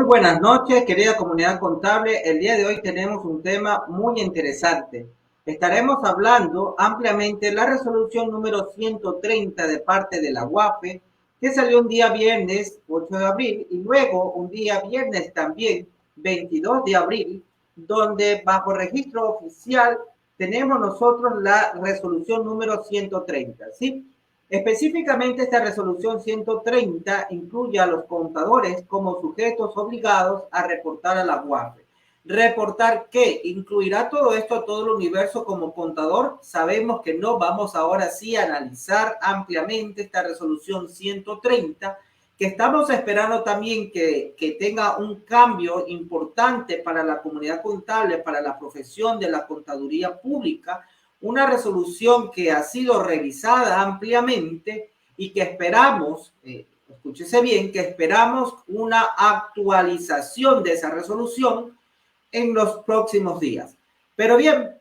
Muy buenas noches, querida comunidad contable. El día de hoy tenemos un tema muy interesante. Estaremos hablando ampliamente de la resolución número 130 de parte de la UAFE, que salió un día viernes 8 de abril y luego un día viernes también 22 de abril, donde bajo registro oficial tenemos nosotros la resolución número 130, ¿sí? Específicamente, esta resolución 130 incluye a los contadores como sujetos obligados a reportar a la UAFE. ¿Reportar qué? ¿Incluirá todo esto a todo el universo como contador? Sabemos que no. Vamos ahora sí a analizar ampliamente esta resolución 130, que estamos esperando también que tenga un cambio importante para la comunidad contable, para la profesión de la contaduría pública, una resolución que ha sido revisada ampliamente y que esperamos, escúchese bien, que esperamos una actualización de esa resolución en los próximos días. Pero bien,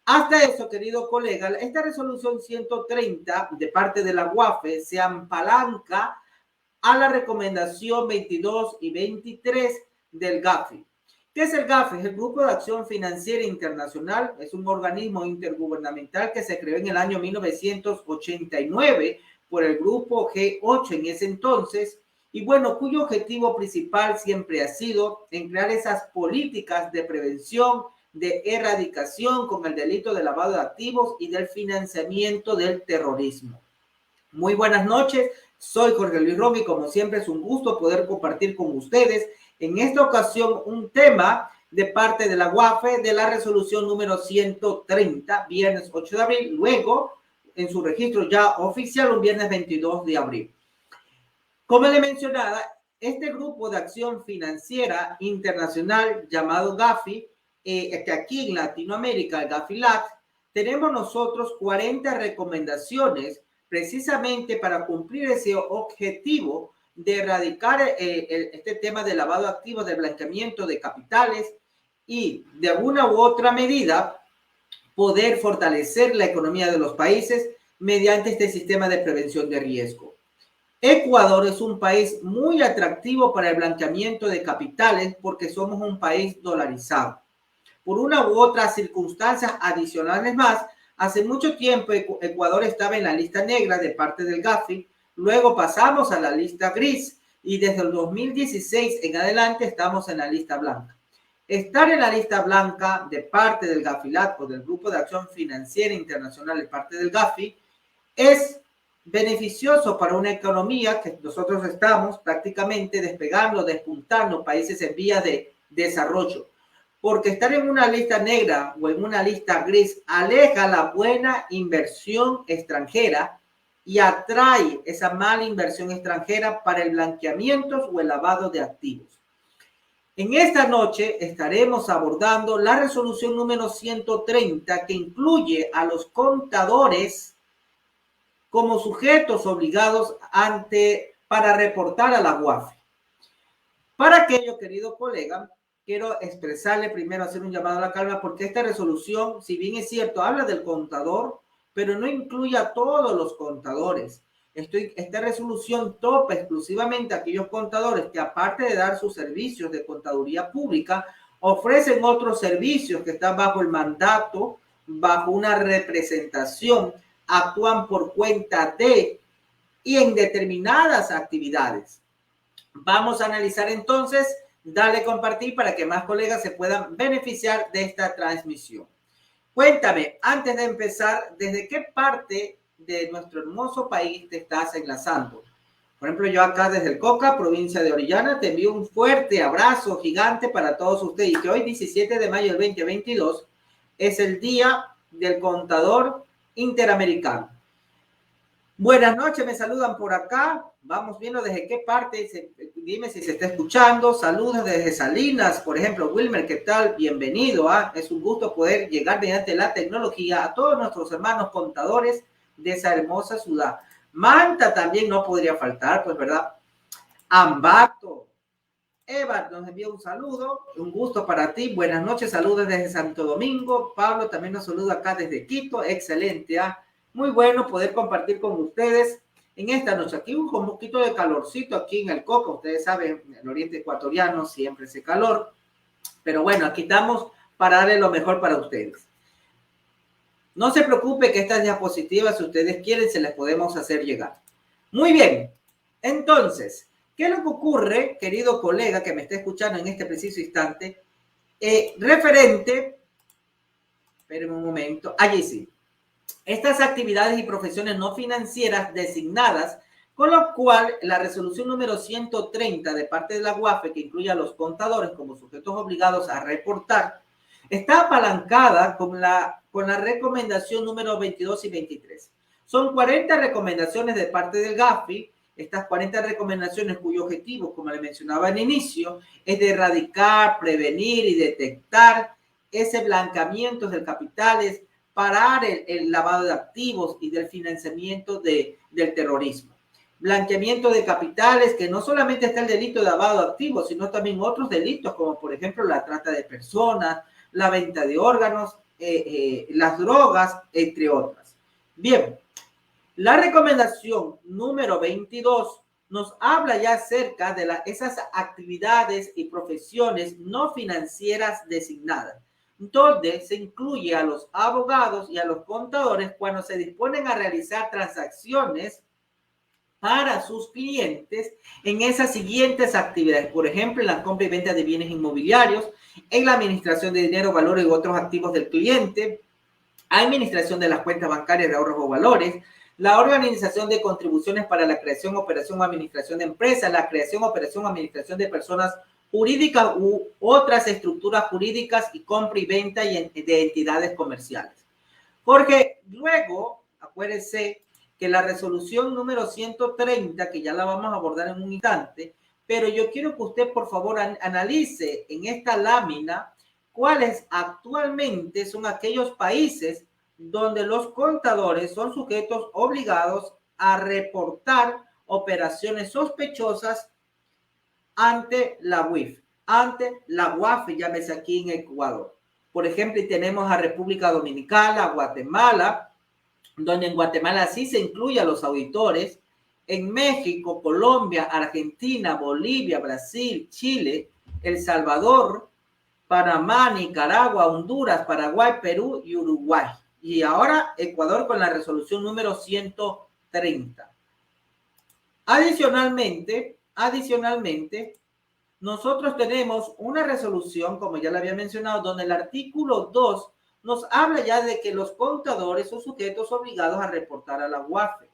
hasta eso, querido colega, esta resolución 130 de parte de la UAFE se apalanca a la recomendación 22 y 23 del GAFI. ¿Qué es el GAFI? Es el Grupo de Acción Financiera Internacional. Es un organismo intergubernamental que se creó en el año 1989 por el Grupo G8 en ese entonces, y bueno, cuyo objetivo principal siempre ha sido en crear esas políticas de prevención, de erradicación con el delito de lavado de activos y del financiamiento del terrorismo. Muy buenas noches, soy Jorge Luis Romy, como siempre es un gusto poder compartir con ustedes en esta ocasión un tema de parte de la UAFE de la resolución número 130, viernes 8 de abril, luego en su registro ya oficial un viernes 22 de abril. Como le mencionaba, este grupo de acción financiera internacional llamado GAFI, que aquí en Latinoamérica, el GAFI-LAC, tenemos nosotros 40 recomendaciones precisamente para cumplir ese objetivo de erradicar este tema de lavado de activos, de blanqueamiento de capitales y de alguna u otra medida poder fortalecer la economía de los países mediante este sistema de prevención de riesgo. Ecuador es un país muy atractivo para el blanqueamiento de capitales porque somos un país dolarizado. Por una u otra circunstancias adicionales más, hace mucho tiempo Ecuador estaba en la lista negra de parte del GAFI, luego pasamos a la lista gris y desde el 2016 en adelante estamos en la lista blanca. Estar en la lista blanca de parte del GAFI-LAC o del Grupo de Acción Financiera Internacional de parte del GAFI es beneficioso para una economía que nosotros estamos prácticamente despegando, despuntando países en vías de desarrollo. Porque estar en una lista negra o en una lista gris aleja la buena inversión extranjera y atrae esa mala inversión extranjera para el blanqueamiento o el lavado de activos. En esta noche estaremos abordando la resolución número 130 que incluye a los contadores como sujetos obligados para reportar a la UAFE. Para aquello, querido colega, quiero expresarle primero, hacer un llamado a la calma, porque esta resolución, si bien es cierto, habla del contador, pero no incluye a todos los contadores. Esta resolución topa exclusivamente a aquellos contadores que, aparte de dar sus servicios de contaduría pública, ofrecen otros servicios que están bajo el mandato, bajo una representación, actúan por cuenta de y en determinadas actividades. Vamos a analizar entonces, dale compartir para que más colegas se puedan beneficiar de esta transmisión. Cuéntame, antes de empezar, ¿desde qué parte de nuestro hermoso país te estás enlazando? Por ejemplo, yo acá desde el Coca, provincia de Orellana, te envío un fuerte abrazo gigante para todos ustedes y que hoy, 17 de mayo del 2022, es el Día del Contador Interamericano. Buenas noches, me saludan por acá. Vamos viendo desde qué parte, dime si se está escuchando. Saludos desde Salinas, por ejemplo, Wilmer, ¿qué tal? Bienvenido. Es un gusto poder llegar mediante la tecnología a todos nuestros hermanos contadores de esa hermosa ciudad. Manta también no podría faltar, pues, ¿verdad? Ambato. Eva nos envía un saludo, un gusto para ti. Buenas noches, saludos desde Santo Domingo. Pablo también nos saluda acá desde Quito. Excelente, Muy bueno poder compartir con ustedes en esta noche. Aquí un poquito de calorcito aquí en el Coco. Ustedes saben, en el oriente ecuatoriano siempre hace calor. Pero bueno, aquí estamos para darle lo mejor para ustedes. No se preocupe que estas diapositivas, si ustedes quieren, se las podemos hacer llegar. Muy bien. Entonces, ¿qué es lo que ocurre, querido colega que me está escuchando en este preciso instante? Referente, espérenme un momento, allí sí. Estas actividades y profesiones no financieras designadas, con lo cual la resolución número 130 de parte de la UAFE, que incluye a los contadores como sujetos obligados a reportar, está apalancada con la recomendación número 22 y 23. Son 40 recomendaciones de parte del GAFI. Estas 40 recomendaciones cuyo objetivo, como le mencionaba al inicio, es de erradicar, prevenir y detectar ese blanqueamiento de capitales, parar el lavado de activos y del financiamiento del terrorismo. Blanqueamiento de capitales, que no solamente está el delito de lavado de activos, sino también otros delitos, como por ejemplo la trata de personas, la venta de órganos, las drogas, entre otras. Bien, la recomendación número 22 nos habla ya acerca de esas actividades y profesiones no financieras designadas, donde se incluye a los abogados y a los contadores cuando se disponen a realizar transacciones para sus clientes en esas siguientes actividades. Por ejemplo, en la compra y venta de bienes inmobiliarios, en la administración de dinero, valores y otros activos del cliente, administración de las cuentas bancarias de ahorros o valores, la organización de contribuciones para la creación, operación o administración de empresas, la creación, operación o administración de personas jurídicas u otras estructuras jurídicas y compra y venta de entidades comerciales. Porque luego, acuérdense que la resolución número 130, que ya la vamos a abordar en un instante, pero yo quiero que usted, por favor, analice en esta lámina cuáles actualmente son aquellos países donde los contadores son sujetos obligados a reportar operaciones sospechosas ante la UIF, ante la UAFE, llámese aquí en Ecuador. Por ejemplo, tenemos a República Dominicana, a Guatemala, donde en Guatemala sí se incluye a los auditores. En México, Colombia, Argentina, Bolivia, Brasil, Chile, El Salvador, Panamá, Nicaragua, Honduras, Paraguay, Perú y Uruguay. Y ahora Ecuador con la resolución número 130. Adicionalmente, nosotros tenemos una resolución, como ya le había mencionado, donde el artículo 2 nos habla ya de que los contadores son sujetos obligados a reportar a la UAFE.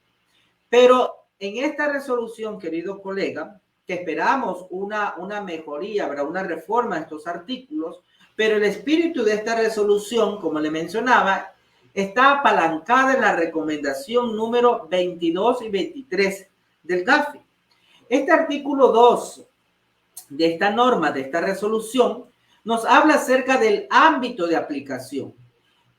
Pero en esta resolución, querido colega, que esperamos una mejoría, ¿verdad? Una reforma a estos artículos, pero el espíritu de esta resolución, como le mencionaba, está apalancada en la recomendación número 22 y 23 del GAFI. Este artículo 2 de esta norma, de esta resolución, nos habla acerca del ámbito de aplicación,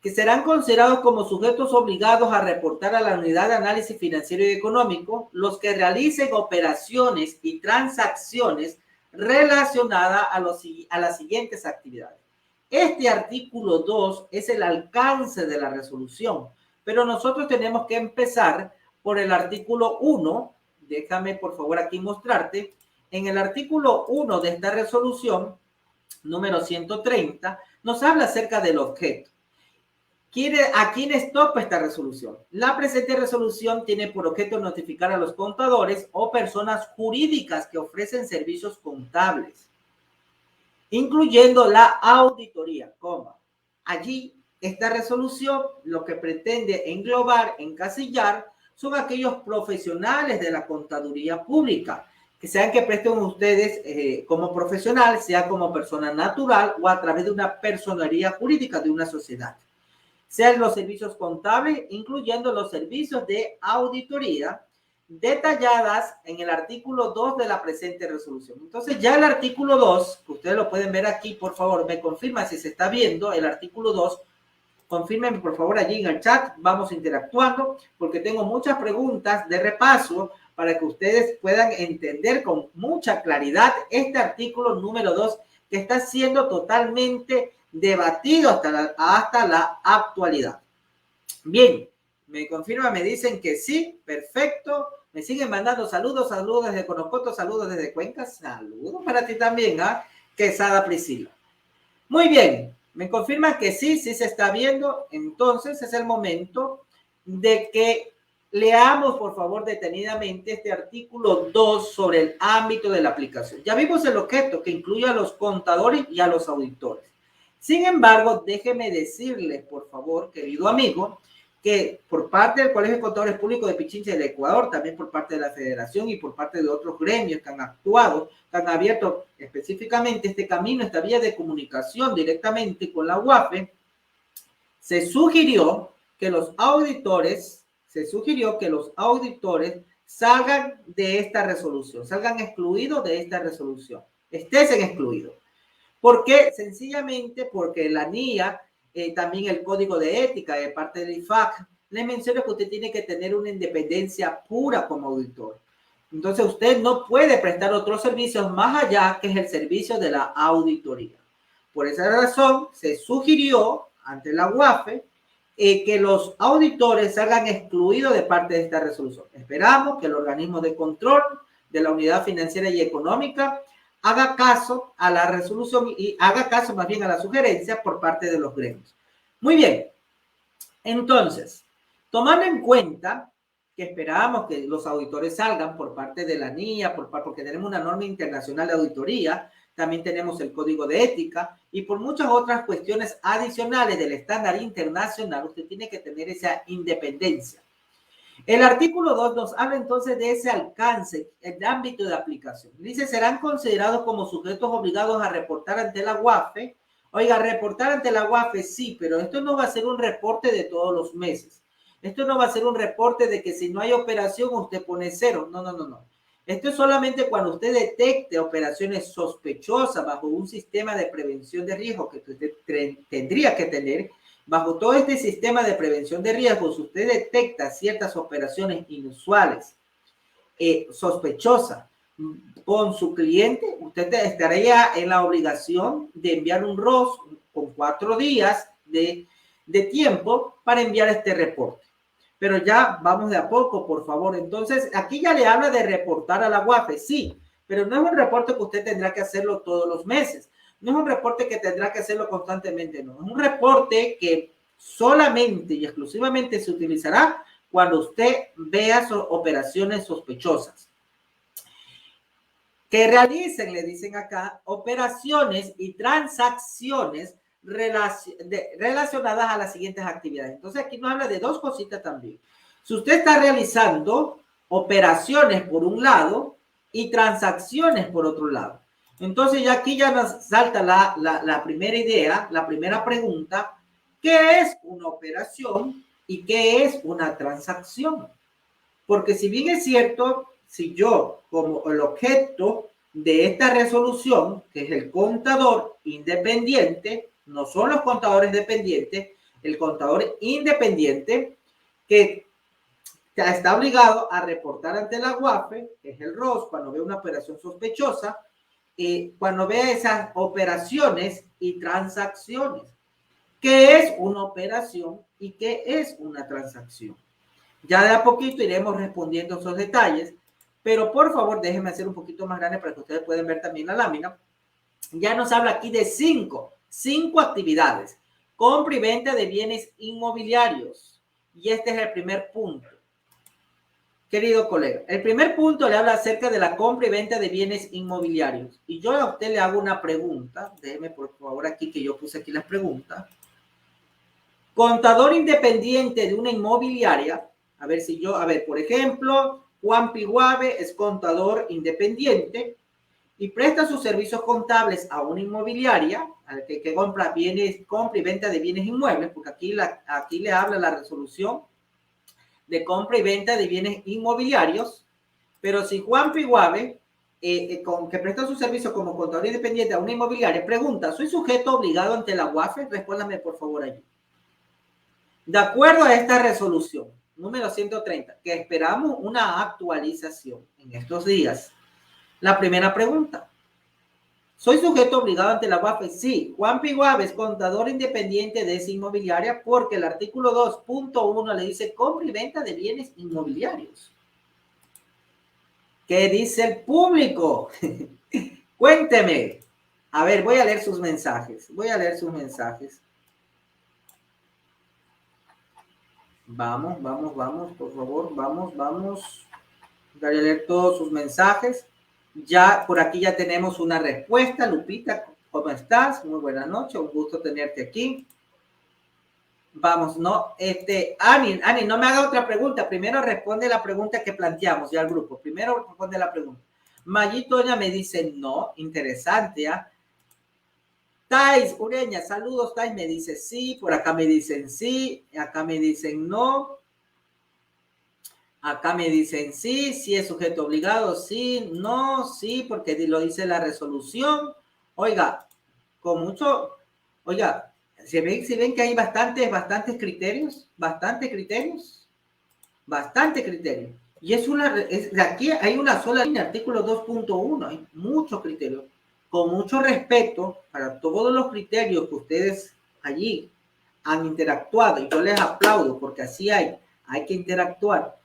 que serán considerados como sujetos obligados a reportar a la Unidad de Análisis Financiero y Económico los que realicen operaciones y transacciones relacionadas a las siguientes actividades. Este artículo 2 es el alcance de la resolución, pero nosotros tenemos que empezar por el artículo 1. Déjame, por favor, aquí mostrarte. En el artículo 1 de esta resolución, número 130, nos habla acerca del objeto. ¿A quiénes toca esta resolución? La presente resolución tiene por objeto notificar a los contadores o personas jurídicas que ofrecen servicios contables, incluyendo la auditoría, Allí, esta resolución lo que pretende englobar, encasillar, son aquellos profesionales de la contaduría pública, que sean que presten ustedes como profesional, sea como persona natural o a través de una personería jurídica de una sociedad. Sean los servicios contables, incluyendo los servicios de auditoría, detalladas en el artículo 2 de la presente resolución. Entonces, ya el artículo 2, que ustedes lo pueden ver aquí, por favor, me confirma si se está viendo el artículo 2. Confírmenme, por favor, allí en el chat. Vamos interactuando, porque tengo muchas preguntas de repaso para que ustedes puedan entender con mucha claridad este artículo número 2, que está siendo totalmente debatido hasta la actualidad. Bien, me confirma, me dicen que sí, perfecto. Me siguen mandando saludos, saludos desde Conocoto, saludos desde Cuenca, saludos para ti también, ¿ah? Quesada Priscila. Muy bien, me confirman que sí se está viendo, entonces es el momento de que leamos, por favor, detenidamente este artículo 2 sobre el ámbito de la aplicación. Ya vimos el objeto que incluye a los contadores y a los auditores. Sin embargo, déjeme decirle, por favor, querido amigo, que por parte del Colegio de Contadores Públicos de Pichincha del Ecuador, también por parte de la Federación y por parte de otros gremios que han actuado, que han abierto específicamente este camino, esta vía de comunicación directamente con la UAFE, se sugirió que los auditores salgan de esta resolución, salgan excluidos de esta resolución, estén excluidos. ¿Por qué? Sencillamente porque la NIA, también el código de ética de parte del IFAC, le menciona que usted tiene que tener una independencia pura como auditor. Entonces usted no puede prestar otros servicios más allá que es el servicio de la auditoría. Por esa razón se sugirió ante la UAFE que los auditores salgan excluidos de parte de esta resolución. Esperamos que el organismo de control de la unidad financiera y económica haga caso a la resolución y haga caso más bien a la sugerencia por parte de los gremios. Muy bien, entonces, tomando en cuenta que esperamos que los auditores salgan por parte de la NIA, porque tenemos una norma internacional de auditoría, también tenemos el código de ética y por muchas otras cuestiones adicionales del estándar internacional, usted tiene que tener esa independencia. El artículo 2 nos habla entonces de ese alcance, el ámbito de aplicación. Dice, serán considerados como sujetos obligados a reportar ante la UAFE. Oiga, reportar ante la UAFE sí, pero esto no va a ser un reporte de todos los meses. Esto no va a ser un reporte de que si no hay operación usted pone 0. No. Esto es solamente cuando usted detecte operaciones sospechosas bajo un sistema de prevención de riesgo que usted tendría que tener. Bajo todo este sistema de prevención de riesgos, si usted detecta ciertas operaciones inusuales, sospechosas con su cliente, usted estaría en la obligación de enviar un ROS con 4 días de tiempo para enviar este reporte. Pero ya vamos de a poco, por favor. Entonces, aquí ya le habla de reportar a la UAFE, sí, pero no es un reporte que usted tendrá que hacerlo todos los meses. No es un reporte que tendrá que hacerlo constantemente, no. Es un reporte que solamente y exclusivamente se utilizará cuando usted vea operaciones sospechosas. Que realicen, le dicen acá, operaciones y transacciones relacionadas a las siguientes actividades. Entonces aquí nos habla de dos cositas también. Si usted está realizando operaciones por un lado y transacciones por otro lado. Entonces ya aquí ya nos salta la primera idea, la primera pregunta. ¿Qué es una operación y qué es una transacción? Porque si bien es cierto, si yo como el objeto de esta resolución, que es el contador independiente, no son los contadores dependientes, el contador independiente que está obligado a reportar ante la UAFE, que es el ROS, cuando ve una operación sospechosa, cuando ve esas operaciones y transacciones. ¿Qué es una operación y qué es una transacción? Ya de a poquito iremos respondiendo esos detalles, pero por favor déjenme hacer un poquito más grande para que ustedes puedan ver también la lámina. Ya nos habla aquí de cinco actividades. Compra y venta de bienes inmobiliarios. Y este es el primer punto. Querido colega, el primer punto le habla acerca de la compra y venta de bienes inmobiliarios. Y yo a usted le hago una pregunta. Déjeme por favor aquí que yo puse aquí las preguntas. Contador independiente de una inmobiliaria. A ver, por ejemplo, Juan Piguave es contador independiente y presta sus servicios contables a una inmobiliaria que compra y venta de bienes inmuebles, porque aquí le habla la resolución de compra y venta de bienes inmobiliarios. Pero si Juan Piguave, que presta su servicio como contador independiente a una inmobiliaria, pregunta, ¿soy sujeto obligado ante la UAFE? Respóndame por favor allí. De acuerdo a esta resolución número 130, que esperamos una actualización en estos días. La primera pregunta. ¿Soy sujeto obligado ante la UAFE? Sí. Juan Piguave es contador independiente de esa inmobiliaria porque el artículo 2.1 le dice compra y venta de bienes inmobiliarios. ¿Qué dice el público? Cuénteme. A ver, voy a leer sus mensajes. Voy a leer sus mensajes. Vamos, vamos, vamos, por favor, vamos, vamos. Voy a leer todos sus mensajes. Ya por aquí ya tenemos una respuesta. Lupita, ¿cómo estás? Muy buena noche, un gusto tenerte aquí. Vamos, no, Ani, no me haga otra pregunta. Primero responde la pregunta que planteamos ya al grupo. Primero responde la pregunta. Mayito ya me dice no, interesante, ¿ya? Tais Ureña, saludos, Tais me dice sí, por acá me dicen sí, acá me dicen no. Acá me dicen sí, sí es sujeto obligado, sí, no, sí, porque lo dice la resolución. Oiga, con mucho, oiga, si ven que hay bastantes criterios, bastante criterios. Y aquí hay una sola línea, artículo 2.1, hay muchos criterios. Con mucho respeto para todos los criterios que ustedes allí han interactuado, y yo les aplaudo porque así hay que interactuar.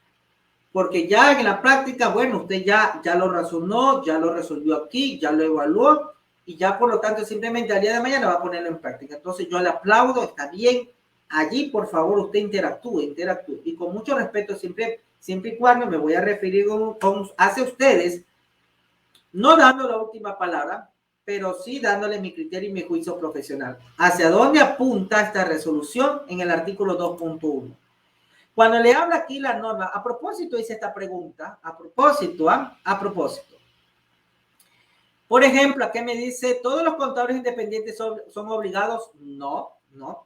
Porque ya en la práctica, bueno, usted ya lo razonó, ya lo resolvió aquí, ya lo evaluó y ya por lo tanto simplemente al día de mañana va a ponerlo en práctica. Entonces yo le aplaudo, está bien. Allí, por favor, usted interactúe. Y con mucho respeto, siempre y cuando me voy a referir hacia ustedes, no dando la última palabra, pero sí dándole mi criterio y mi juicio profesional. ¿Hacia dónde apunta esta resolución? En el artículo 2.1. Cuando le habla aquí la norma, a propósito hice esta pregunta, a propósito. Por ejemplo, ¿qué me dice? ¿Todos los contadores independientes son obligados? No,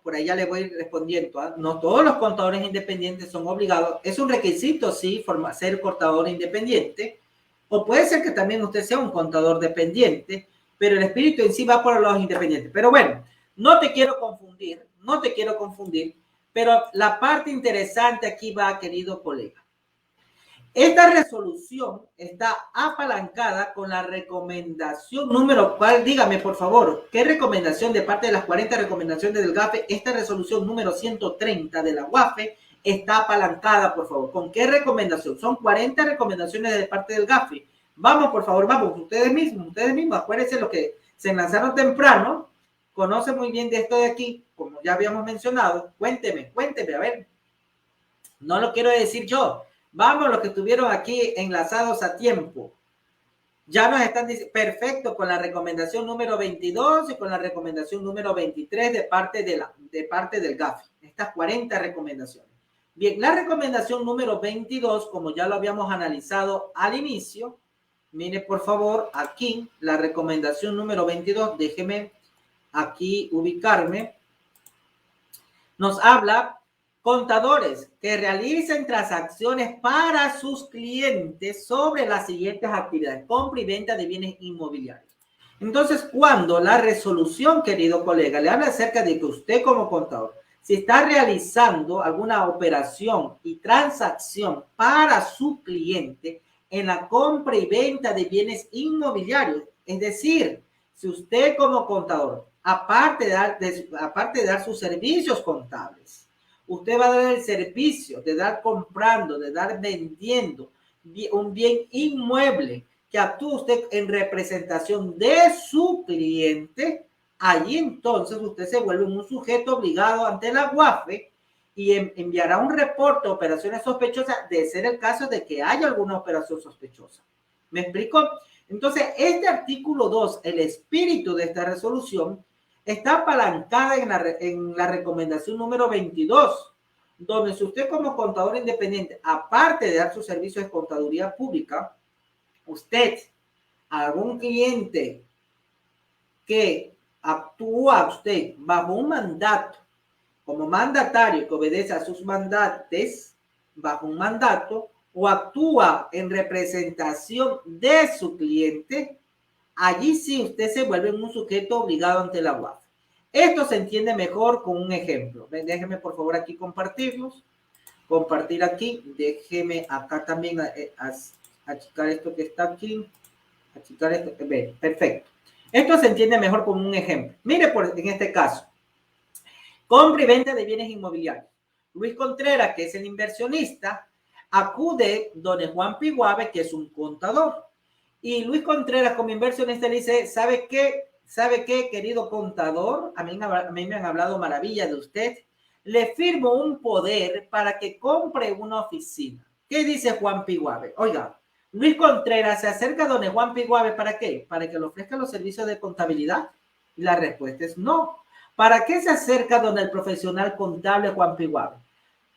por ahí ya le voy respondiendo. No todos los contadores independientes son obligados. Es un requisito, sí, ser contador independiente. O puede ser que también usted sea un contador dependiente, pero el espíritu en sí va por los independientes. Pero bueno, no te quiero confundir, pero la parte interesante aquí va, querido colega. Esta resolución está apalancada con la recomendación número cual, dígame por favor, ¿qué recomendación de parte de las 40 recomendaciones del GAFE? Esta resolución número 130 de la UAFE está apalancada, por favor. ¿Con qué recomendación? Son 40 recomendaciones de parte del GAFE. Vamos, por favor, vamos, ustedes mismos, acuérdense lo que se lanzaron temprano, conocen muy bien de esto de aquí, como ya habíamos mencionado. Cuénteme, a ver. No lo quiero decir yo. Vamos, los que estuvieron aquí enlazados a tiempo. Ya nos están diciendo, perfecto, con la recomendación número 22 y con la recomendación número 23 de parte del GAFE. Estas 40 recomendaciones. Bien, la recomendación número 22, como ya lo habíamos analizado al inicio, mire por favor aquí, la recomendación número 22, déjeme aquí ubicarme, nos habla contadores que realicen transacciones para sus clientes sobre las siguientes actividades: compra y venta de bienes inmobiliarios. Entonces, cuando la resolución, querido colega, le habla acerca de que usted como contador, si está realizando alguna operación y transacción para su cliente en la compra y venta de bienes inmobiliarios, es decir, si usted como contador, aparte de dar sus servicios contables, usted va a dar el servicio de dar comprando, de dar vendiendo un bien inmueble que actúa usted en representación de su cliente, allí entonces usted se vuelve un sujeto obligado ante la UAFE y enviará un reporte de operaciones sospechosas de ser el caso de que haya alguna operación sospechosa. ¿Me explico? Entonces, este artículo 2, el espíritu de esta resolución, está apalancada en la recomendación número 22, donde si usted como contador independiente, aparte de dar sus servicios de contaduría pública, usted, algún cliente que actúa usted bajo un mandato, como mandatario que obedece a sus mandatos, bajo un mandato, o actúa en representación de su cliente, allí sí usted se vuelve un sujeto obligado ante la UAF. Esto se entiende mejor con un ejemplo. Déjeme por favor aquí compartirlos. Compartir aquí. Déjeme acá también achicar esto que está aquí. Achicar esto. Perfecto. Esto se entiende mejor con un ejemplo. Mire, en este caso, compra y venta de bienes inmobiliarios. Luis Contreras, que es el inversionista, acude don Juan Piguave, que es un contador. Y Luis Contreras, como inversionista, le dice, ¿sabe qué? ¿Sabe qué, querido contador? A mí me han hablado maravilla de usted. Le firmo un poder para que compre una oficina. ¿Qué dice Juan Piguave? Oiga, Luis Contreras se acerca a don Juan Piguave, ¿para qué? Para que le ofrezca los servicios de contabilidad. Y la respuesta es no. ¿Para qué se acerca don el profesional contable Juan Piguave?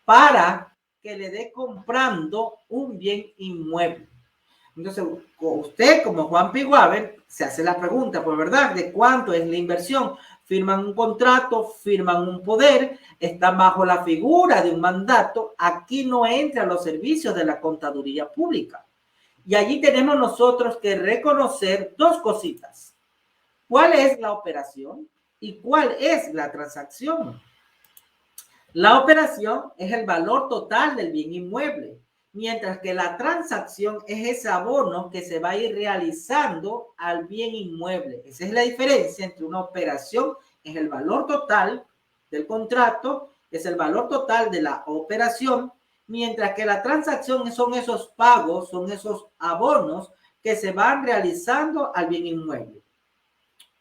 Para que le dé comprando un bien inmueble. Entonces, usted como Juan Piguave se hace la pregunta, pues verdad, de cuánto es la inversión. Firman un contrato, firman un poder, están bajo la figura de un mandato. Aquí no entran los servicios de la contaduría pública. Y allí tenemos nosotros que reconocer dos cositas. ¿Cuál es la operación y cuál es la transacción? La operación es el valor total del bien inmueble, mientras que la transacción es ese abono que se va a ir realizando al bien inmueble. Esa es la diferencia entre una operación, es el valor total del contrato, es el valor total de la operación, mientras que la transacción son esos pagos, son esos abonos que se van realizando al bien inmueble.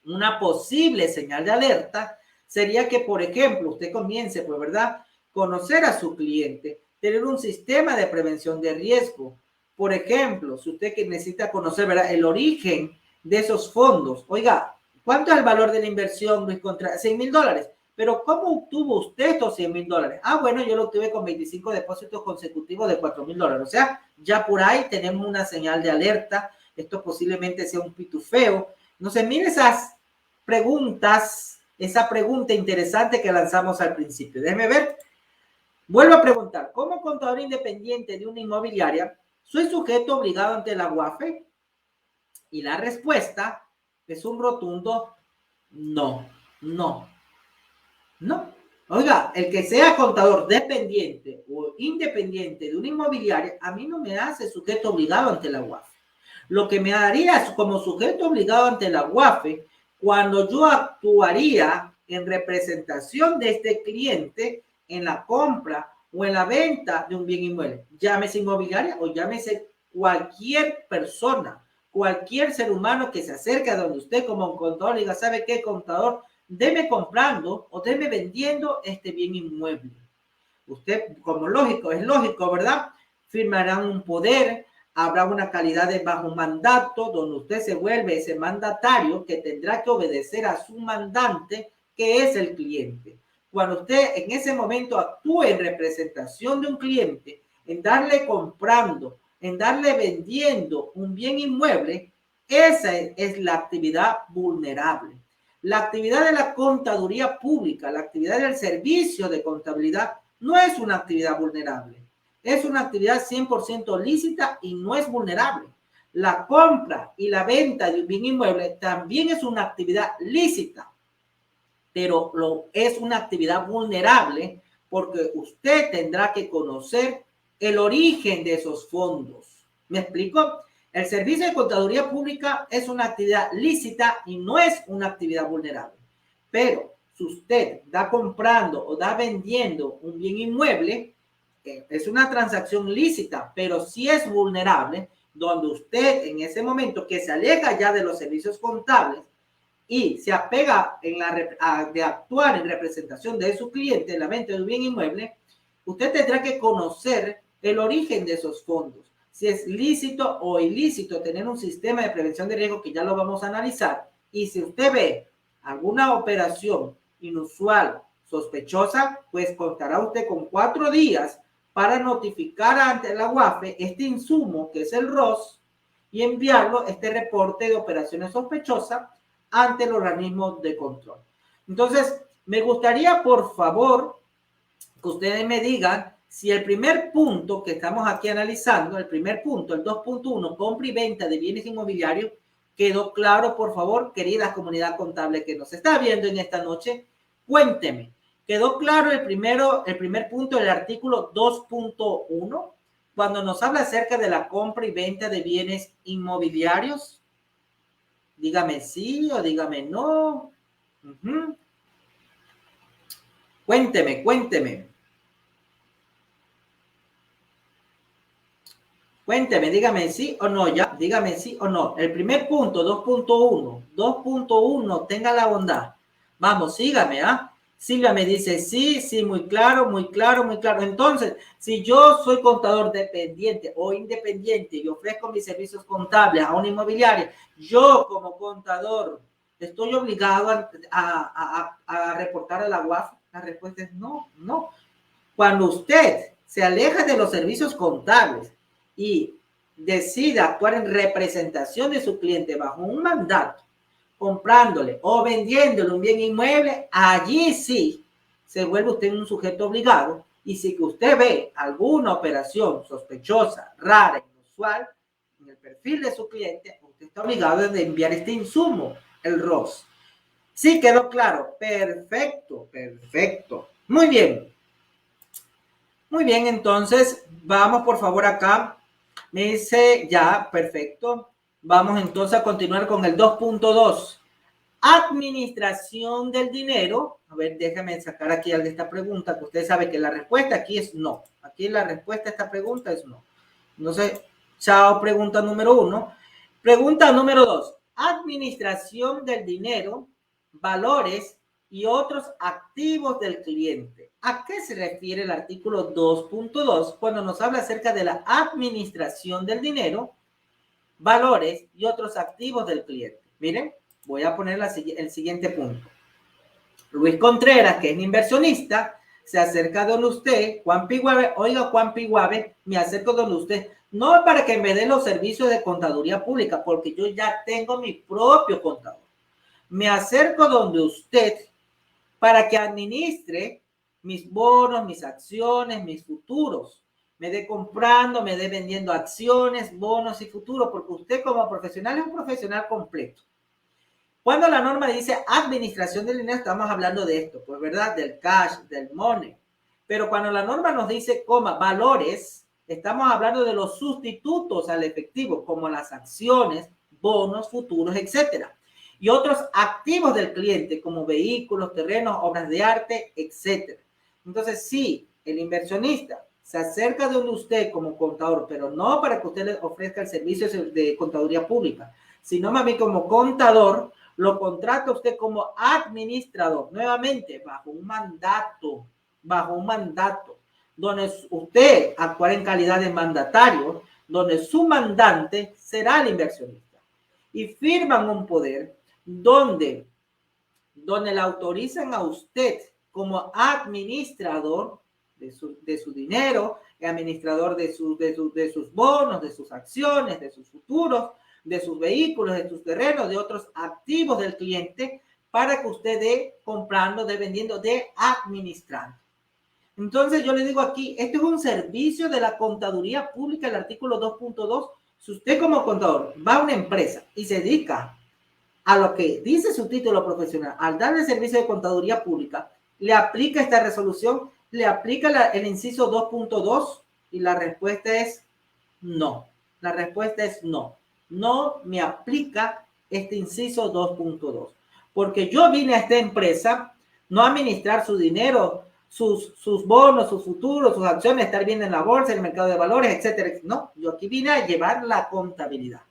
Una posible señal de alerta sería que, por ejemplo, usted comience, pues, ¿verdad?, conocer a su cliente, tener un sistema de prevención de riesgo. Por ejemplo, si usted que necesita conocer, ¿verdad?, el origen de esos fondos. Oiga, ¿cuánto es el valor de la inversión, Luis Contreras? $100,000. Pero ¿cómo obtuvo usted estos $100,000? Ah, bueno, yo lo obtuve con 25 depósitos consecutivos de $4,000. O sea, ya por ahí tenemos una señal de alerta. Esto posiblemente sea un pitufeo. No sé, mire esas preguntas, esa pregunta interesante que lanzamos al principio. Déjeme ver. Vuelvo a preguntar, ¿como contador independiente de una inmobiliaria, soy sujeto obligado ante la UAFE? Y la respuesta es un rotundo no, no, no. Oiga, el que sea contador dependiente o independiente de una inmobiliaria, a mí no me hace sujeto obligado ante la UAFE. Lo que me haría como sujeto obligado ante la UAFE, cuando yo actuaría en representación de este cliente en la compra o en la venta de un bien inmueble, llámese inmobiliaria o llámese cualquier persona, cualquier ser humano que se acerque a donde usted como un contador diga, ¿sabe qué, contador? Deme comprando o deme vendiendo este bien inmueble. Usted, como lógico, es lógico, ¿verdad? Firmarán un poder, habrá una calidad de bajo mandato donde usted se vuelve ese mandatario que tendrá que obedecer a su mandante, que es el cliente. Cuando usted en ese momento actúe en representación de un cliente, en darle comprando, en darle vendiendo un bien inmueble, esa es la actividad vulnerable. La actividad de la contaduría pública, la actividad del servicio de contabilidad, no es una actividad vulnerable. Es una actividad 100% lícita y no es vulnerable. La compra y la venta de un bien inmueble también es una actividad lícita, pero es una actividad vulnerable porque usted tendrá que conocer el origen de esos fondos. ¿Me explico? El servicio de contaduría pública es una actividad lícita y no es una actividad vulnerable. Pero si usted da comprando o da vendiendo un bien inmueble, es una transacción lícita, pero sí es vulnerable, donde usted en ese momento que se aleja ya de los servicios contables y se apega de actuar en representación de su cliente en la venta de un bien inmueble, usted tendrá que conocer el origen de esos fondos, si es lícito o ilícito tener un sistema de prevención de riesgo que ya lo vamos a analizar. Y si usted ve alguna operación inusual, sospechosa, pues contará usted con 4 días para notificar ante la UAFE este insumo que es el ROS y enviarlo, este reporte de operaciones sospechosas, ante el organismo de control. Entonces, me gustaría, por favor, que ustedes me digan si el primer punto que estamos aquí analizando, el primer punto, el 2.1, compra y venta de bienes inmobiliarios, quedó claro, por favor, querida comunidad contable que nos está viendo en esta noche. Cuénteme, ¿quedó claro el primer punto del artículo 2.1 cuando nos habla acerca de la compra y venta de bienes inmobiliarios? Dígame sí o dígame no. Cuénteme, cuénteme. Cuénteme, dígame sí o no, ya, dígame sí o no. El primer punto, 2.1. 2.1, tenga la bondad. Vamos, sígame, ¿ah? Silvia me dice sí, sí, muy claro, muy claro, muy claro. Entonces, si yo soy contador dependiente o independiente y ofrezco mis servicios contables a una inmobiliaria, yo como contador estoy obligado a reportar a la UAF. La respuesta es no, no. Cuando usted se aleja de los servicios contables y decide actuar en representación de su cliente bajo un mandato, comprándole o vendiéndole un bien inmueble, allí sí se vuelve usted un sujeto obligado. Y si que usted ve alguna operación sospechosa, rara, inusual, en el perfil de su cliente, usted está obligado a enviar este insumo, el ROS. ¿Sí quedó claro? Perfecto, perfecto. Muy bien. Muy bien, entonces vamos por favor acá. Me dice ya, perfecto. Vamos entonces a continuar con el 2.2. Administración del dinero. A ver, déjame sacar aquí de esta pregunta, que usted sabe que la respuesta aquí es no. Aquí la respuesta a esta pregunta es no. Entonces, chao, pregunta número 1. Pregunta número 2. Administración del dinero, valores y otros activos del cliente. ¿A qué se refiere el artículo 2.2 cuando nos habla acerca de la administración del dinero, valores y otros activos del cliente? Miren, voy a poner el siguiente punto. Luis Contreras, que es un inversionista, se acerca donde usted, Juan Piguave. Oiga, Juan Piguave, me acerco donde usted. No para que me dé los servicios de contaduría pública, porque yo ya tengo mi propio contador. Me acerco donde usted para que administre mis bonos, mis acciones, mis futuros. Me dé comprando, me dé vendiendo acciones, bonos y futuros, porque usted como profesional es un profesional completo. Cuando la norma dice administración del dinero, estamos hablando de esto, pues, ¿verdad? Del cash, del money. Pero cuando la norma nos dice, valores, estamos hablando de los sustitutos al efectivo, como las acciones, bonos, futuros, etcétera. Y otros activos del cliente, como vehículos, terrenos, obras de arte, etcétera. Entonces, sí, el inversionista se acerca de usted como contador, pero no para que usted le ofrezca el servicio de contaduría pública, sino más bien como contador. Lo contrata usted como administrador, nuevamente bajo un mandato, donde usted actuará en calidad de mandatario, donde su mandante será el inversionista. Y firman un poder donde le autorizan a usted como administrador de su dinero, administrador de sus bonos, de sus acciones, de sus futuros, de sus vehículos, de sus terrenos, de otros activos del cliente, para que usted dé comprando, de vendiendo, de administrando. Entonces yo le digo aquí, este es un servicio de la contaduría pública, el artículo 2.2. Si usted como contador va a una empresa y se dedica a lo que dice su título profesional, al darle servicio de contaduría pública, le aplica esta resolución, le aplica el inciso 2.2 y la respuesta es no. La respuesta es no. No me aplica este inciso 2.2. Porque yo vine a esta empresa no a administrar su dinero, sus bonos, sus futuros, sus acciones, estar bien en la bolsa, en el mercado de valores, etcétera. No, yo aquí vine a llevar la contabilidad.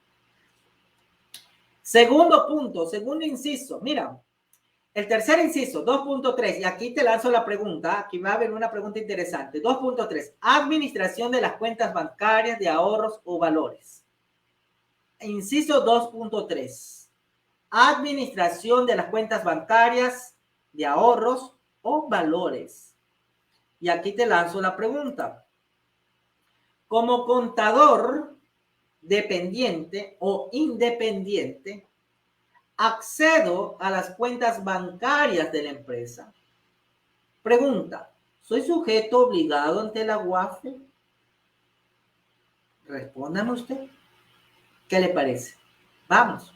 Segundo punto, segundo inciso. Mira, el tercer inciso, 2.3, y aquí te lanzo la pregunta, aquí va a haber una pregunta interesante. 2.3, administración de las cuentas bancarias de ahorros o valores. Inciso 2.3, administración de las cuentas bancarias de ahorros o valores. Y aquí te lanzo la pregunta. Como contador dependiente o independiente, accedo a las cuentas bancarias de la empresa. Pregunta, ¿soy sujeto obligado ante la UAFE? Respóndame usted. ¿Qué le parece? Vamos.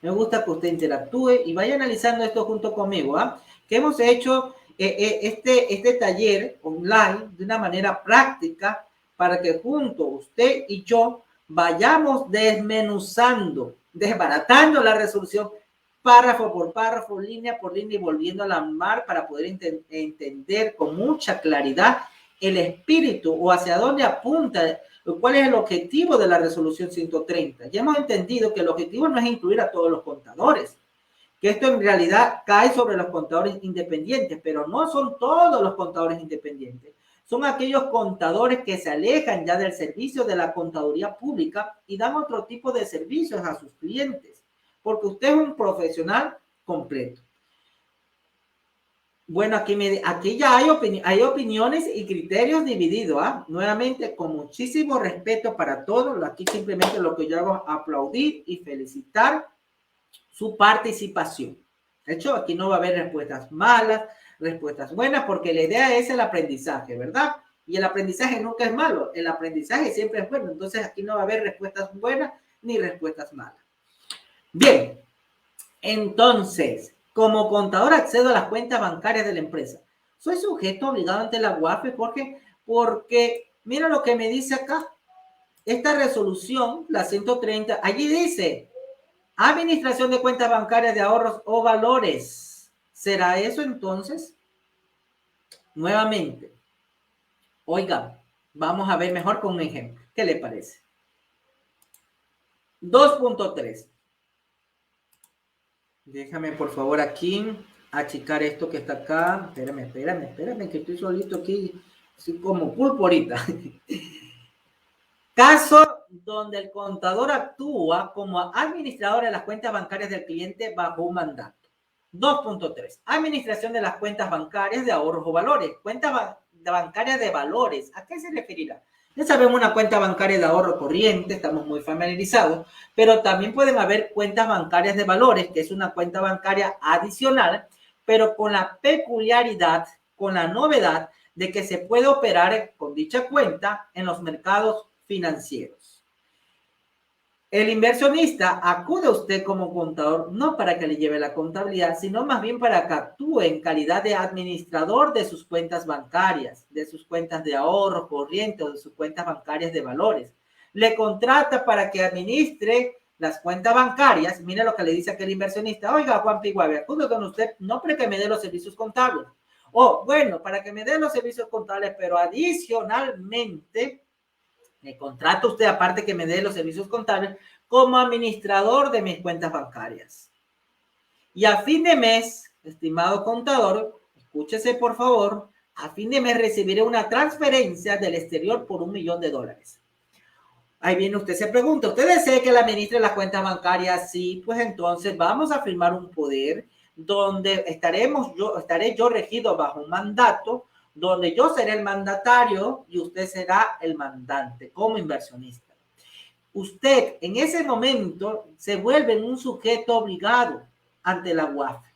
Me gusta que usted interactúe y vaya analizando esto junto conmigo, ¿ah? Que hemos hecho este taller online de una manera práctica para que junto usted y yo vayamos desmenuzando, desbaratando la resolución párrafo por párrafo, línea por línea y volviendo a la mar para poder entender con mucha claridad el espíritu o hacia dónde apunta, cuál es el objetivo de la resolución 130. Ya hemos entendido que el objetivo no es incluir a todos los contadores, que esto en realidad cae sobre los contadores independientes, pero no son todos los contadores independientes. Son aquellos contadores que se alejan ya del servicio de la contaduría pública y dan otro tipo de servicios a sus clientes, porque usted es un profesional completo. Bueno, aquí ya hay opiniones y criterios divididos. Nuevamente, con muchísimo respeto para todos. Aquí simplemente lo que yo hago es aplaudir y felicitar su participación. De hecho, aquí no va a haber respuestas malas, respuestas buenas, porque la idea es el aprendizaje, ¿verdad? Y el aprendizaje nunca es malo, el aprendizaje siempre es bueno. Entonces, aquí no va a haber respuestas buenas ni respuestas malas. Bien, entonces, como contador accedo a las cuentas bancarias de la empresa. Soy sujeto obligado ante la UAFE, Jorge, porque mira lo que me dice acá. Esta resolución, la 130, allí dice administración de cuentas bancarias de ahorros o valores. ¿Será eso entonces? Nuevamente, oiga, vamos a ver mejor con un ejemplo. ¿Qué le parece? 2.3. Déjame por favor aquí achicar esto que está acá. Espérame, que estoy solito aquí. Soy como pulpo ahorita. Caso donde el contador actúa como administrador de las cuentas bancarias del cliente bajo un mandato. 2.3. Administración de las cuentas bancarias de ahorros o valores. Cuentas bancarias de valores. ¿A qué se referirá? Ya sabemos una cuenta bancaria de ahorro corriente, estamos muy familiarizados, pero también pueden haber cuentas bancarias de valores, que es una cuenta bancaria adicional, pero con la peculiaridad, con la novedad de que se puede operar con dicha cuenta en los mercados financieros. El inversionista acude a usted como contador no para que le lleve la contabilidad, sino más bien para que actúe en calidad de administrador de sus cuentas bancarias, de sus cuentas de ahorro corriente o de sus cuentas bancarias de valores. Le contrata para que administre las cuentas bancarias. Mira lo que le dice aquel inversionista. Oiga, Juan Piguave, acudo con usted no para que me dé los servicios contables. O, bueno, para que me dé los servicios contables, pero adicionalmente me contrata usted, aparte que me dé los servicios contables, como administrador de mis cuentas bancarias. Y a fin de mes, estimado contador, escúchese por favor, a fin de mes recibiré una transferencia del exterior por $1 millón. Ahí viene usted, se pregunta, ¿usted desea que le administre las cuentas bancarias? Sí, pues entonces vamos a firmar un poder donde estaré yo regido bajo un mandato, donde yo seré el mandatario y usted será el mandante como inversionista. Usted en ese momento se vuelve un sujeto obligado ante la UAFE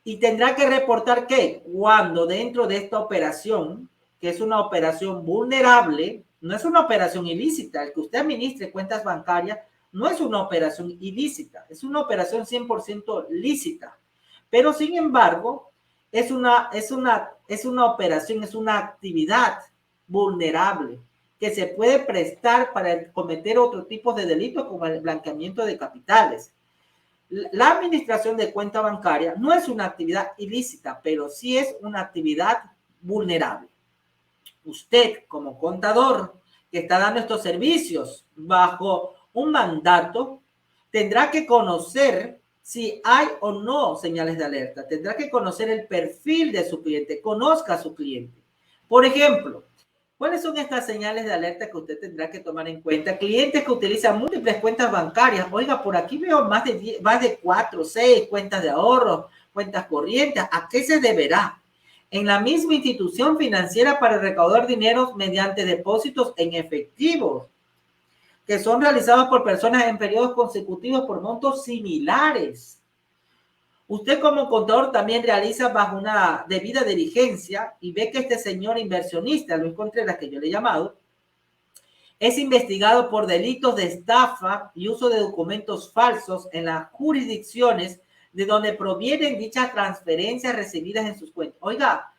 y tendrá que reportar que cuando dentro de esta operación, que es una operación vulnerable, no es una operación ilícita, el que usted administre cuentas bancarias no es una operación ilícita, es una operación 100% lícita, pero sin embargo es una operación, es una actividad vulnerable que se puede prestar para cometer otro tipo de delitos como el blanqueamiento de capitales. La administración de cuenta bancaria no es una actividad ilícita, pero sí es una actividad vulnerable. Usted, como contador que está dando estos servicios bajo un mandato, tendrá que conocer si hay o no señales de alerta. Tendrá que conocer el perfil de su cliente, conozca a su cliente. Por ejemplo, ¿cuáles son estas señales de alerta que usted tendrá que tomar en cuenta? Clientes que utilizan múltiples cuentas bancarias. Oiga, por aquí veo más de 4 o 6 cuentas de ahorro, cuentas corrientes. ¿A qué se deberá? En la misma institución financiera para recaudar dinero mediante depósitos en efectivos, que son realizados por personas en periodos consecutivos por montos similares. Usted como contador también realiza bajo una debida diligencia y ve que este señor inversionista, Luis Contreras, que yo le he llamado, es investigado por delitos de estafa y uso de documentos falsos en las jurisdicciones de donde provienen dichas transferencias recibidas en sus cuentas. Oiga,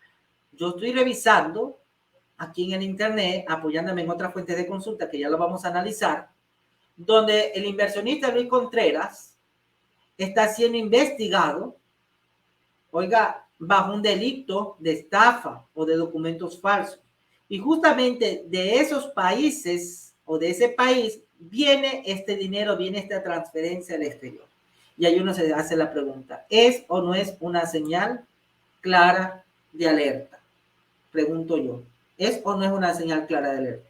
yo estoy revisando aquí en el internet, apoyándome en otras fuentes de consulta que ya lo vamos a analizar, donde el inversionista Luis Contreras está siendo investigado, oiga, bajo un delito de estafa o de documentos falsos. Y justamente de esos países o de ese país viene este dinero, viene esta transferencia al exterior. Y ahí uno se hace la pregunta, ¿es o no es una señal clara de alerta? Pregunto yo, ¿es o no es una señal clara de alerta?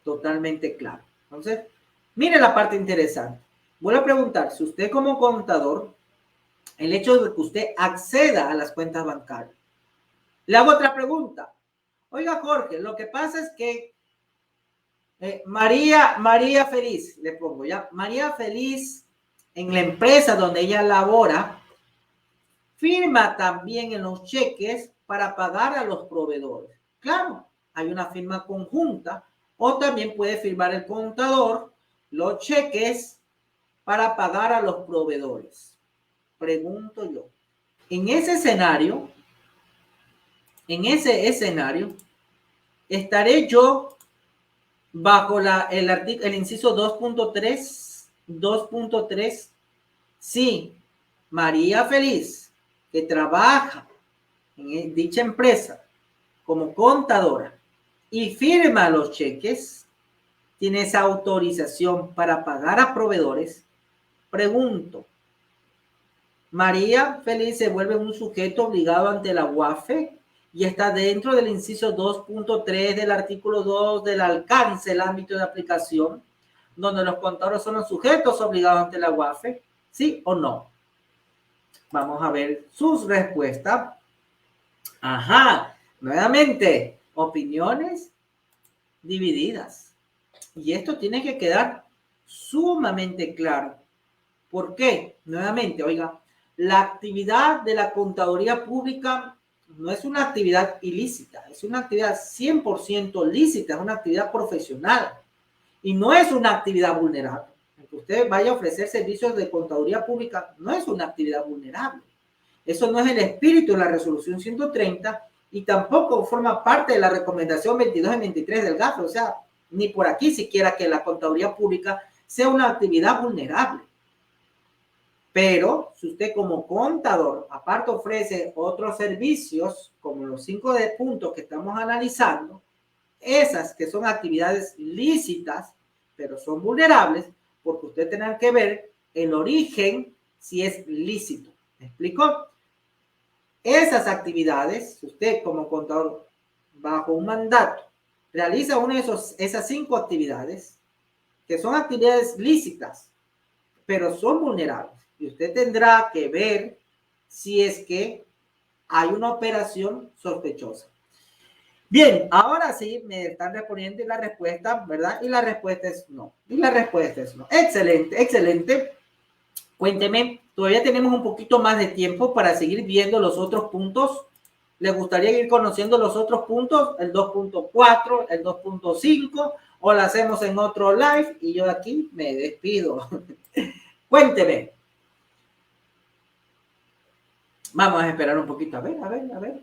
Totalmente claro. Entonces, mire la parte interesante. Voy a preguntar, si usted como contador, el hecho de que usted acceda a las cuentas bancarias. Le hago otra pregunta. Oiga, Jorge, lo que pasa es que María Feliz, le pongo ya, María Feliz en la empresa donde ella labora, firma también en los cheques para pagar a los proveedores. Claro, hay una firma conjunta o también puede firmar el contador los cheques para pagar a los proveedores. Pregunto yo, en ese escenario, estaré yo bajo el inciso 2.3, sí, María Feliz, que trabaja en dicha empresa como contadora y firma los cheques, tiene esa autorización para pagar a proveedores. Pregunto, ¿María Feliz se vuelve un sujeto obligado ante la UAFE y está dentro del inciso 2.3 del artículo 2 del alcance, el ámbito de aplicación, donde los contadores son los sujetos obligados ante la UAFE? ¿Sí o no? Vamos a ver sus respuestas. Ajá, nuevamente, opiniones divididas. Y esto tiene que quedar sumamente claro. ¿Por qué? Nuevamente, oiga, la actividad de la contaduría pública no es una actividad ilícita, es una actividad 100% lícita, es una actividad profesional y no es una actividad vulnerable. Que usted vaya a ofrecer servicios de contaduría pública no es una actividad vulnerable. Eso no es el espíritu de la resolución 130 y tampoco forma parte de la recomendación 22 y 23 del GAFE. O sea, ni por aquí siquiera que la contaduría pública sea una actividad vulnerable. Pero si usted como contador aparte ofrece otros servicios, como los 5 puntos que estamos analizando, esas que son actividades lícitas, pero son vulnerables, porque usted tendrá que ver el origen si es lícito. ¿Me explico? Esas actividades, si usted como contador bajo un mandato realiza una de esas 5 actividades, que son actividades lícitas, pero son vulnerables. Y usted tendrá que ver si es que hay una operación sospechosa. Bien, ahora sí me están respondiendo la respuesta, ¿verdad? Y la respuesta es no. Excelente, excelente. Cuénteme, todavía tenemos un poquito más de tiempo para seguir viendo los otros puntos. ¿Les gustaría ir conociendo los otros puntos? El 2.4, el 2.5, o lo hacemos en otro live y yo aquí me despido. Cuénteme. Vamos a esperar un poquito. A ver,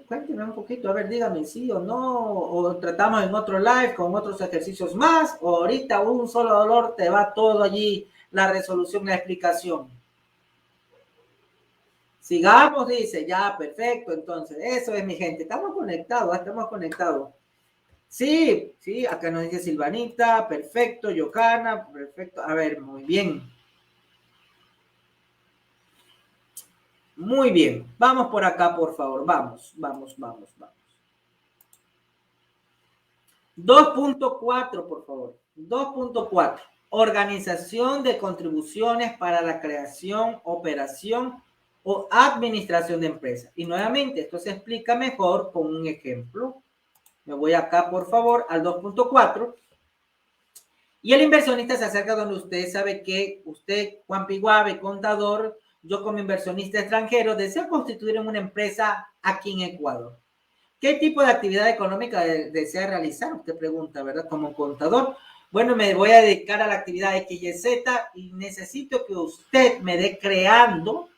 cuénteme un poquito. A ver, dígame sí o no. O tratamos en otro live con otros ejercicios más. O ahorita un solo dolor te va todo allí, la resolución, la explicación. Sigamos, dice. Ya, perfecto. Entonces, eso es mi gente. Estamos conectados. Sí, acá nos dice Silvanita. Perfecto. Yocana. Perfecto. A ver, muy bien. Muy bien, vamos por acá, por favor. Vamos. 2.4, por favor. 2.4. Organización de contribuciones para la creación, operación o administración de empresas. Y nuevamente, esto se explica mejor con un ejemplo. Me voy acá, por favor, al 2.4. Y el inversionista se acerca donde usted sabe que usted, Juan Piguave, contador, yo como inversionista extranjero, deseo constituir una empresa aquí en Ecuador. ¿Qué tipo de actividad económica desea realizar? Usted pregunta, ¿verdad? Como contador. Bueno, me voy a dedicar a la actividad XYZ y necesito que usted me dé creando,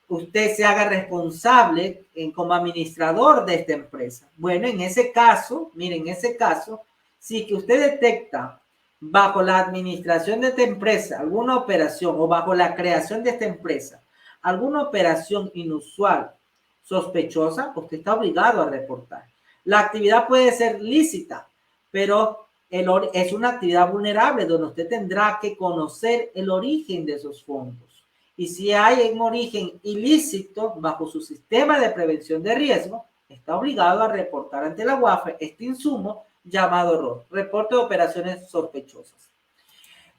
usted se haga responsable como administrador de esta empresa. Bueno, en ese caso, miren, si que usted detecta bajo la administración de esta empresa alguna operación o bajo la creación de esta empresa alguna operación inusual, sospechosa, usted está obligado a reportar. La actividad puede ser lícita, pero es una actividad vulnerable donde usted tendrá que conocer el origen de esos fondos. Y si hay un origen ilícito bajo su sistema de prevención de riesgo, está obligado a reportar ante la UAFE este insumo llamado ROS, reporte de operaciones sospechosas.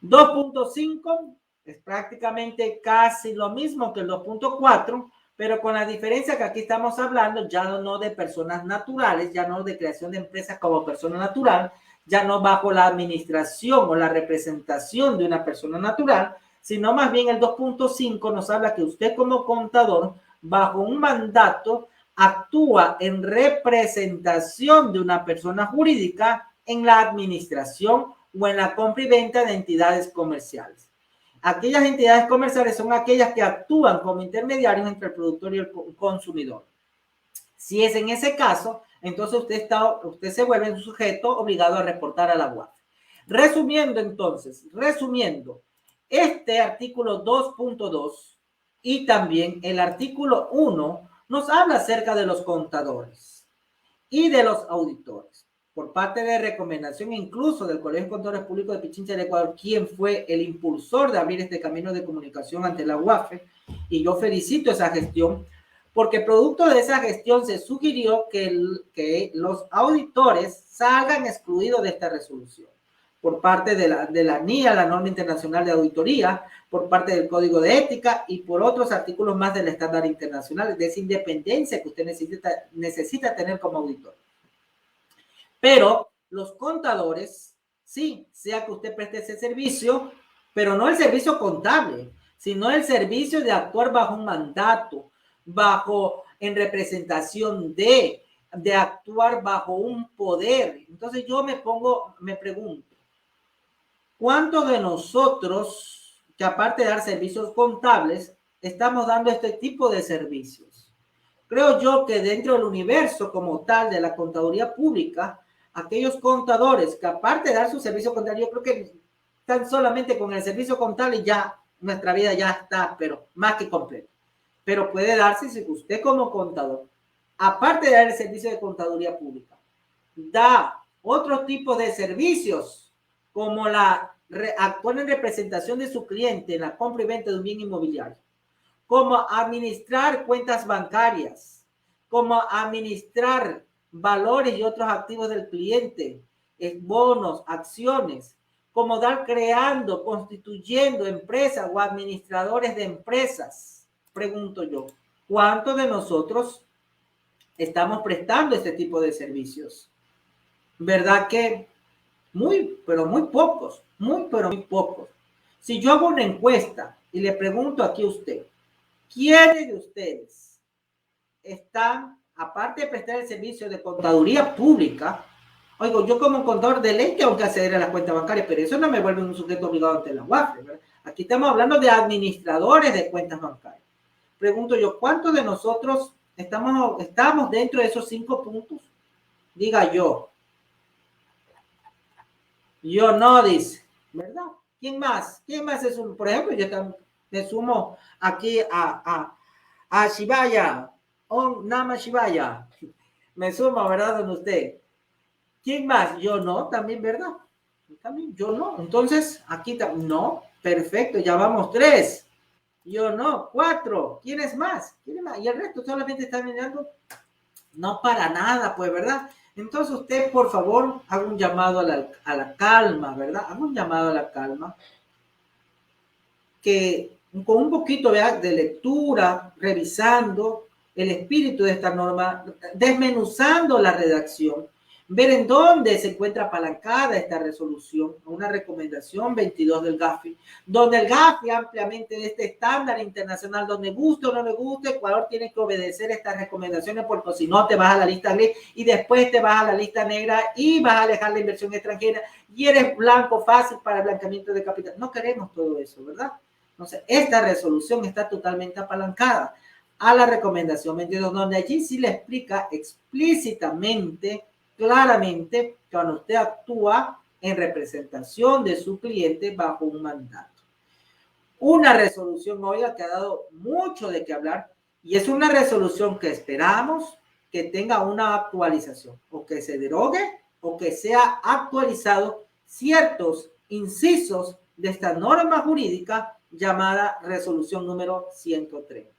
2.5 es prácticamente casi lo mismo que el 2.4, pero con la diferencia que aquí estamos hablando ya no de personas naturales, ya no de creación de empresas como persona natural, ya no bajo la administración o la representación de una persona natural, sino más bien el 2.5 nos habla que usted como contador, bajo un mandato, actúa en representación de una persona jurídica en la administración o en la compra y venta de entidades comerciales. Aquellas entidades comerciales son aquellas que actúan como intermediarios entre el productor y el consumidor. Si es en ese caso, entonces usted se vuelve un sujeto obligado a reportar a la UAF. Resumiendo, este artículo 2.2 y también el artículo 1 nos habla acerca de los contadores y de los auditores. Por parte de recomendación incluso del Colegio de Contadores Públicos de Pichincha del Ecuador, quien fue el impulsor de abrir este camino de comunicación ante la UAFE, y yo felicito esa gestión, porque producto de esa gestión se sugirió que los auditores salgan excluidos de esta resolución, por parte de la NIA, la Norma Internacional de Auditoría, por parte del Código de Ética y por otros artículos más del estándar internacional, de esa independencia que usted necesita tener como auditor. Pero los contadores, sí, sea que usted preste ese servicio, pero no el servicio contable, sino el servicio de actuar bajo un mandato, en representación de actuar bajo un poder. Entonces yo me pregunto, ¿cuántos de nosotros, que aparte de dar servicios contables, estamos dando este tipo de servicios? Creo yo que dentro del universo como tal de la contaduría pública, aquellos contadores que aparte de dar su servicio contable, yo creo que tan solamente con el servicio contable ya nuestra vida ya está, pero más que completa. Pero puede darse si usted como contador, aparte de dar el servicio de contaduría pública, da otro tipo de servicios como actuar en representación de su cliente en la compra y venta de un bien inmobiliario, como administrar cuentas bancarias, como administrar valores y otros activos del cliente, bonos, acciones, como creando, constituyendo empresas o administradores de empresas. Pregunto yo, ¿cuántos de nosotros estamos prestando este tipo de servicios? ¿Verdad que pero muy pocos, pero muy pocos? Si yo hago una encuesta y le pregunto aquí a usted, ¿quiénes de ustedes están, aparte de prestar el servicio de contaduría pública? Oigo, yo como contador de ley tengo que acceder a las cuentas bancarias, pero eso no me vuelve un sujeto obligado ante la UAFE, ¿verdad? Aquí estamos hablando de administradores de cuentas bancarias. Pregunto yo, ¿cuántos de nosotros estamos dentro de esos 5 puntos? Diga yo. Yo no, dice, ¿verdad? ¿Quién más? ¿Quién más es un? Por ejemplo, yo me sumo aquí a Shivaya, Om Nama Shivaya. Me sumo, ¿verdad, don usted? ¿Quién más? Yo no, también, ¿verdad? También, yo no. Entonces, aquí no, perfecto, ya vamos 3. Yo no, 4. ¿Quién es más? ¿Quién es más? Y el resto solamente está mirando. No para nada, pues, ¿verdad? Entonces usted, por favor, haga un llamado a la calma, ¿verdad? Haga un llamado a la calma. Que con un poquito de lectura, revisando el espíritu de esta norma, desmenuzando la redacción, ver en dónde se encuentra apalancada esta resolución, una recomendación 22 del GAFI, donde el GAFI ampliamente en este estándar internacional, donde guste o no le guste, Ecuador tiene que obedecer estas recomendaciones, porque si no te vas a la lista gris y después te vas a la lista negra y vas a alejar la inversión extranjera y eres blanco fácil para el blanqueamiento de capital. No queremos todo eso, ¿verdad? Entonces, esta resolución está totalmente apalancada a la recomendación 22, donde allí sí le explica explícitamente, claramente, que cuando usted actúa en representación de su cliente bajo un mandato. Una resolución, oiga, que ha dado mucho de qué hablar, y es una resolución que esperamos que tenga una actualización, o que se derogue o que sea actualizado ciertos incisos de esta norma jurídica llamada resolución número 130.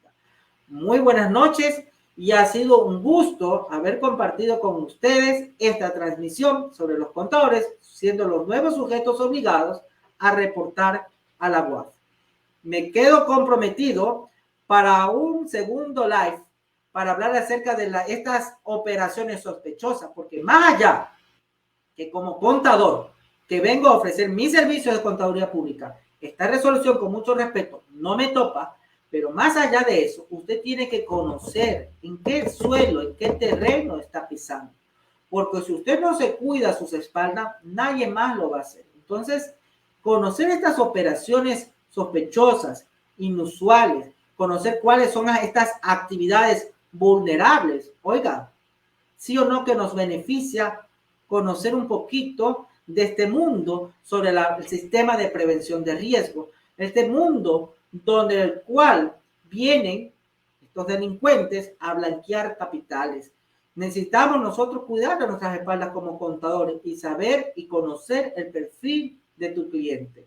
Muy buenas noches y ha sido un gusto haber compartido con ustedes esta transmisión sobre los contadores, siendo los nuevos sujetos obligados a reportar a la UAF. Me quedo comprometido para un segundo live para hablar acerca de estas operaciones sospechosas, porque más allá que como contador que vengo a ofrecer mis servicios de contaduría pública, esta resolución con mucho respeto no me topa, pero más allá de eso, usted tiene que conocer en qué suelo, en qué terreno está pisando, porque si usted no se cuida sus espaldas, nadie más lo va a hacer. Entonces, conocer estas operaciones sospechosas, inusuales, conocer cuáles son estas actividades vulnerables, oiga, sí o no que nos beneficia conocer un poquito de este mundo sobre el sistema de prevención de riesgo, este mundo donde el cual vienen estos delincuentes a blanquear capitales. Necesitamos nosotros cuidar de nuestras espaldas como contadores y saber y conocer el perfil de tu cliente.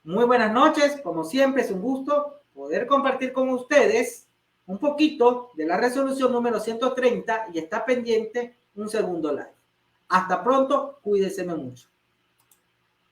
Muy buenas noches, como siempre es un gusto poder compartir con ustedes un poquito de la resolución número 130 y está pendiente un segundo live. Hasta pronto, cuídense mucho.